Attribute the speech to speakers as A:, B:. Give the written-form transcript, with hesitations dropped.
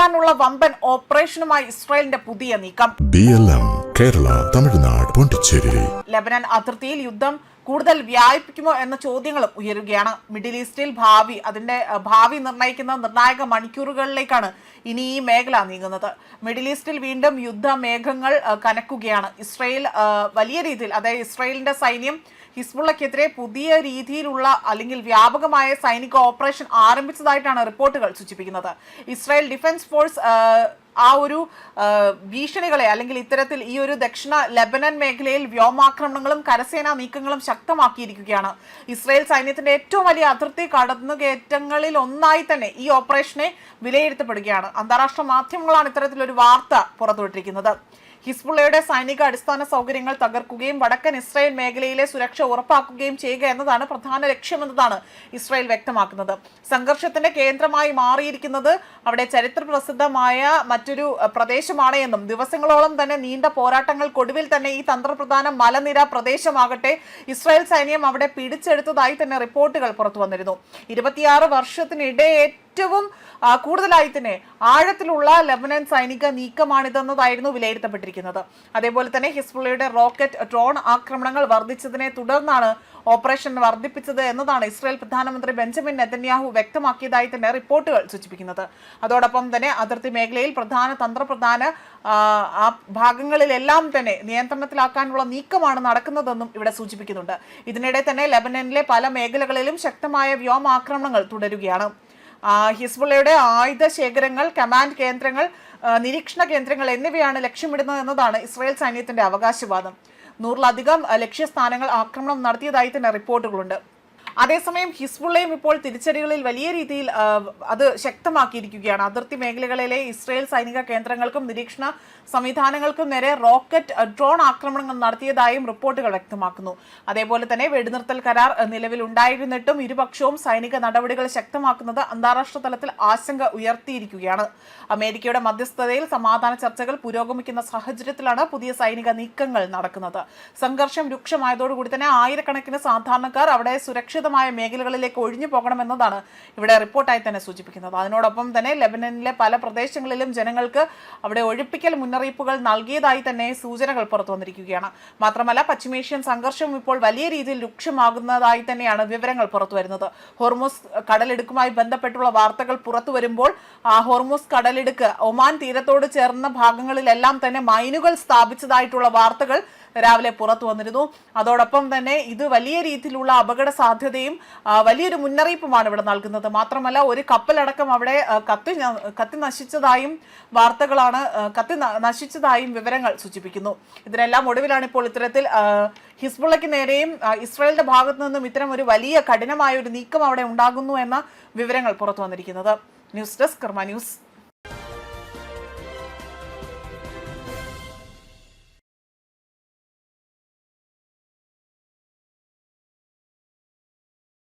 A: നീക്കാനുള്ള വമ്പൻ ഓപ്പറേഷനുമായി ഇസ്രായേലിന്റെ പുതിയ നീക്കം.
B: BLM കേരള, തമിഴ്നാട്, പോണ്ടിച്ചേരി.
A: ലെബനൻ അതിർത്തിയിൽ യുദ്ധം കൂടുതൽ വ്യാപിപ്പിക്കുമോ എന്ന ചോദ്യങ്ങളും ഉയരുകയാണ്. മിഡിൽ ഈസ്റ്റിൽ ഭാവി നിർണ്ണയിക്കുന്ന നിർണായക മണിക്കൂറുകളിലേക്കാണ് ഇനി ഈ മേഖല നീങ്ങുന്നത്. മിഡിൽ ഈസ്റ്റിൽ വീണ്ടും യുദ്ധമേഘങ്ങൾ കനക്കുകയാണ്. ഇസ്രായേൽ വലിയ രീതിയിൽ, അതായത് ഇസ്രായേലിന്റെ സൈന്യം ഹിസ്ബുള്ളക്കെതിരെ പുതിയ രീതിയിലുള്ള അല്ലെങ്കിൽ വ്യാപകമായ സൈനിക ഓപ്പറേഷൻ ആരംഭിച്ചതായിട്ടാണ് റിപ്പോർട്ടുകൾ സൂചിപ്പിക്കുന്നത്. ഇസ്രായേൽ ഡിഫൻസ് ഫോഴ്സ് ആ ഒരു ഭീഷണികളെ അല്ലെങ്കിൽ ഇത്തരത്തിൽ ഈ ഒരു ദക്ഷിണ ലെബനൻ മേഖലയിൽ വ്യോമാക്രമണങ്ങളും കരസേനാ നീക്കങ്ങളും ശക്തമാക്കിയിരിക്കുകയാണ്. ഇസ്രായേൽ സൈന്യത്തിന്റെ ഏറ്റവും വലിയ അതിർത്തി കടന്നുകയറ്റങ്ങളിൽ ഒന്നായി തന്നെ ഈ ഓപ്പറേഷനെ വിലയിരുത്തപ്പെടുകയാണ്. അന്താരാഷ്ട്ര മാധ്യമങ്ങളാണ് ഇത്തരത്തിലൊരു വാർത്ത പുറത്തുവിട്ടിരിക്കുന്നത്. ഹിസ്ബുള്ളയുടെ സൈനിക അടിസ്ഥാന സൗകര്യങ്ങൾ തകർക്കുകയും വടക്കൻ ഇസ്രായേൽ മേഖലയിലെ സുരക്ഷ ഉറപ്പാക്കുകയും ചെയ്യുക എന്നതാണ് പ്രധാന ലക്ഷ്യമെന്നതാണ് ഇസ്രായേൽ വ്യക്തമാക്കുന്നത്. സംഘർഷത്തിന്റെ കേന്ദ്രമായി മാറിയിരിക്കുന്നത് അവിടെ ചരിത്ര പ്രസിദ്ധമായ മറ്റൊരു പ്രദേശമാണ് എന്നും ദിവസങ്ങളോളം തന്നെ നീണ്ട പോരാട്ടങ്ങൾക്കൊടുവിൽ തന്നെ ഈ തന്ത്രപ്രധാന മലനിര പ്രദേശമാകട്ടെ ഇസ്രായേൽ സൈന്യം അവിടെ പിടിച്ചെടുത്തതായി തന്നെ റിപ്പോർട്ടുകൾ പുറത്തു വന്നിരുന്നു. 26 വർഷത്തിനിടെ ഏറ്റവും കൂടുതലായി തന്നെ ആഴത്തിലുള്ള ലെബനൻ സൈനിക നീക്കമാണിതെന്നതായിരുന്നു വിലയിരുത്തപ്പെട്ടിരിക്കുന്നത്. അതേപോലെ തന്നെ ഹിസ്ബുള്ളയുടെ റോക്കറ്റ്, ഡ്രോൺ ആക്രമണങ്ങൾ വർദ്ധിച്ചതിനെ തുടർന്നാണ് ഓപ്പറേഷൻ വർദ്ധിപ്പിച്ചത് എന്നതാണ് ഇസ്രായേൽ പ്രധാനമന്ത്രി ബെഞ്ചമിൻ നെതന്യാഹു വ്യക്തമാക്കിയതായി തന്നെ റിപ്പോർട്ടുകൾ സൂചിപ്പിക്കുന്നത്. അതോടൊപ്പം തന്നെ അതിർത്തി മേഖലയിൽ തന്ത്രപ്രധാന ഭാഗങ്ങളിലെല്ലാം തന്നെ നിയന്ത്രണത്തിലാക്കാനുള്ള നീക്കമാണ് നടക്കുന്നതെന്നും ഇവിടെ സൂചിപ്പിക്കുന്നുണ്ട്. ഇതിനിടെ തന്നെ ലെബനനിലെ പല മേഖലകളിലും ശക്തമായ വ്യോമാക്രമണങ്ങൾ തുടരുകയാണ്. ഹിസ്ബുള്ളയുടെ ആയുധ ശേഖരങ്ങൾ, കമാൻഡ് കേന്ദ്രങ്ങൾ, നിരീക്ഷണ കേന്ദ്രങ്ങൾ എന്നിവയാണ് ലക്ഷ്യമിടുന്നത് എന്നതാണ് ഇസ്രായേൽ സൈന്യത്തിന്റെ അവകാശവാദം. 100-ലധികം ലക്ഷ്യസ്ഥാനങ്ങൾ ആക്രമണം നടത്തിയതായി തന്നെ റിപ്പോർട്ടുകളുണ്ട്. അതേസമയം ഹിസ്ബുള്ളയും ഇപ്പോൾ തിരിച്ചടികളിൽ വലിയ രീതിയിൽ അത് ശക്തമാക്കിയിരിക്കുകയാണ്. അതിർത്തി മേഖലകളിലെ ഇസ്രായേൽ സൈനിക കേന്ദ്രങ്ങൾക്കും നിരീക്ഷണ സംവിധാനങ്ങൾക്കും നേരെ റോക്കറ്റ്, ഡ്രോൺ ആക്രമണങ്ങൾ നടത്തിയതായും റിപ്പോർട്ടുകൾ വ്യക്തമാക്കുന്നു. അതേപോലെ തന്നെ വെടിനിർത്തൽ കരാർ നിലവിൽ ഉണ്ടായിരുന്നിട്ടും ഇരുപക്ഷവും സൈനിക നടപടികൾ ശക്തമാക്കുന്നത് അന്താരാഷ്ട്ര തലത്തിൽ ആശങ്ക ഉയർത്തിയിരിക്കുകയാണ്. അമേരിക്കയുടെ മധ്യസ്ഥതയിൽ സമാധാന ചർച്ചകൾ പുരോഗമിക്കുന്ന സാഹചര്യത്തിലാണ് പുതിയ സൈനിക നീക്കങ്ങൾ നടക്കുന്നത്. സംഘർഷം രൂക്ഷമായതോടുകൂടി തന്നെ ആയിരക്കണക്കിന് സാധാരണക്കാർ അവിടെ സുരക്ഷിതമായ മേഖലകളിലേക്ക് ഒഴിഞ്ഞു പോകണമെന്നതാണ് ഇവിടെ റിപ്പോർട്ടായി തന്നെ സൂചിപ്പിക്കുന്നത്. അതിനോടൊപ്പം തന്നെ ലെബനനിലെ പല പ്രദേശങ്ങളിലും ജനങ്ങൾക്ക് അവിടെ ഒഴിപ്പിക്കൽ മുന്നറിയിപ്പുകൾ നൽകിയതായി തന്നെ സൂചനകൾ പുറത്തു വന്നിരിക്കുകയാണ്. മാത്രമല്ല പശ്ചിമേഷ്യൻ സംഘർഷം ഇപ്പോൾ വലിയ രീതിയിൽ രൂക്ഷമാകുന്നതായി തന്നെയാണ് വിവരങ്ങൾ പുറത്തു വരുന്നത്. ഹോർമുസ് കടലിടുക്കുമായി ബന്ധപ്പെട്ടുള്ള വാർത്തകൾ പുറത്തു വരുമ്പോൾ ഹോർമുസ് കടലിടുക്ക് ഒമാൻ തീരത്തോട് ചേർന്ന ഭാഗങ്ങളിലെല്ലാം തന്നെ മൈനുകൾ സ്ഥാപിച്ചതായിട്ടുള്ള വാർത്തകൾ രാവിലെ പുറത്തു വന്നിരുന്നു. അതോടൊപ്പം തന്നെ ഇത് വലിയ രീതിയിലുള്ള അപകട സാധ്യതയും വലിയൊരു മുന്നറിയിപ്പുമാണ് ഇവിടെ നൽകുന്നത്. മാത്രമല്ല ഒരു കപ്പലടക്കം അവിടെ കത്തി നശിച്ചതായും വാർത്തകളാണ്, നശിച്ചതായും വിവരങ്ങൾ സൂചിപ്പിക്കുന്നു. ഇതിനെല്ലാം ഒടുവിലാണ് ഇപ്പോൾ ഇത്തരത്തിൽ ഹിസ്ബുള്ളയ്ക്ക് നേരെയും ഇസ്രായേലിന്റെ ഭാഗത്തു നിന്നും ഇത്തരം ഒരു വലിയ കഠിനമായ ഒരു നീക്കം അവിടെ ഉണ്ടാകുന്നു എന്ന വിവരങ്ങൾ പുറത്തു വന്നിരിക്കുന്നത്. ന്യൂസ് ഡെസ്ക് കർമ്മ ന്യൂസ്.